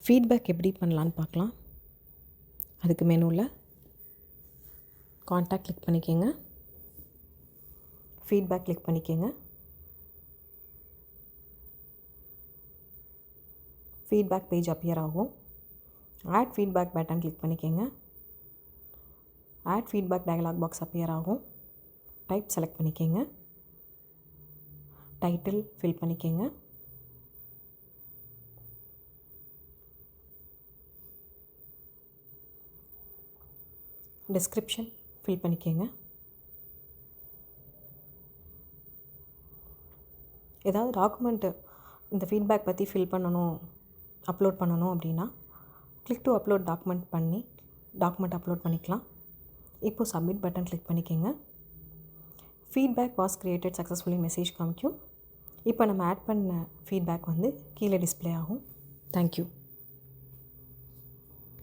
Feedback எப்படி பண்ணலான்னு பார்க்கலாம். அதுக்கு மெனுவில் கான்டாக்ட் கிளிக் பண்ணிக்கோங்க, ஃபீட்பேக் கிளிக் பண்ணிக்கோங்க. ஃபீட்பேக் பேஜ் அப்பியர் ஆகும். ஆட் ஃபீட்பேக் பட்டன் கிளிக் பண்ணிக்கோங்க. Add feedback dialog box appear ஆகும். டைப் செலக்ட் பண்ணிக்கோங்க. டைட்டில் ஃபில் பண்ணிக்கோங்க. டிஸ்கிரிப்ஷன் ஃபில் பண்ணிக்கோங்க. ஏதாவது டாக்குமெண்ட்டு இந்த ஃபீட்பேக் பற்றி ஃபில் பண்ணணும், அப்லோட் பண்ணணும் அப்படின்னா கிளிக் டு அப்லோட் டாக்குமெண்ட் பண்ணி டாக்குமெண்ட் அப்லோட் பண்ணிக்கலாம். இப்போது சப்மிட் பட்டன் கிளிக் பண்ணிக்கோங்க. Feedback was created successfully message காமிக்கும். இப்போ நம்ம ஆட் பண்ண ஃபீட்பேக் வந்து கீழே டிஸ்பிளே ஆகும். தேங்க்யூ.